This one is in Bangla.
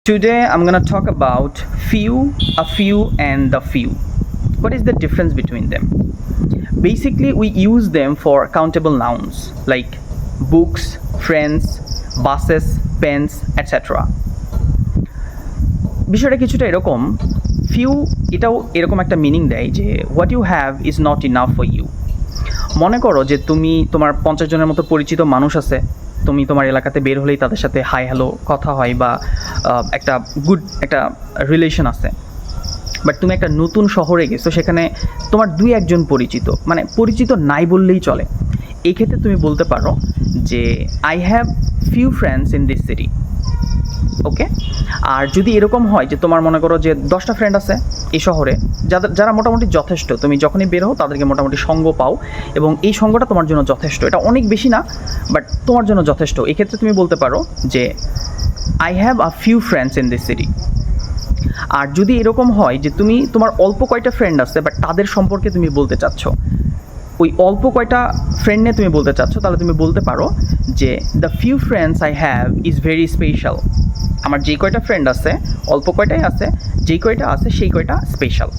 Today I'm gonna talk about few, a few, and the few. What is the difference between them? Basically, we use them for countable nouns like books, friends, buses, pens, etc. বিষয়টা কিছুটা এরকম, ফিউ এটাও এরকম একটা মিনিং দেয় যে what you have is not enough for you. মনে করো যে তোমার 50 জনের মতো পরিচিত মানুষ আছে, তুমি তোমার এলাকাতে বের হলেই তাদের সাথে হাই হ্যালো কথা হয় বা একটা একটা রিলেশন আছে। বাট তুমি একটা নতুন শহরে গেছো, সেখানে তোমার 2-1 পরিচিত, মানে পরিচিত নাই বললেই চলে। এই ক্ষেত্রে তুমি বলতে পারো যে I have few friends in this city. Okay. আর যদি এরকম হয় যে তোমার মনে করো যে 10টা ফ্রেন্ড আছে এই শহরে, যারা মোটামুটি যথেষ্ট, তুমি যখনই বের হও তাদেরকে মোটামুটি সঙ্গ পাও এবং এই সঙ্গটা তোমার জন্য যথেষ্ট। এটা অনেক বেশি না, বাট তোমার জন্য যথেষ্ট। এক্ষেত্রে তুমি বলতে পারো যে I have a few friends in this city. আর যদি এরকম হয় যে তোমার অল্প কয়টা ফ্রেন্ড আছে, বাট তাদের সম্পর্কে তুমি বলতে চাচ্ছ, ওই অল্প কয়টা ফ্রেন্ড নিয়ে তুমি বলতে চাচ্ছ, তাহলে তুমি বলতে পারো যে the few friends I have is very special. আমার যেই কয়টা ফ্রেন্ড আছে, অল্প কয়টাই আছে, যেই কয়টা আছে সেই কয়টা স্পেশাল।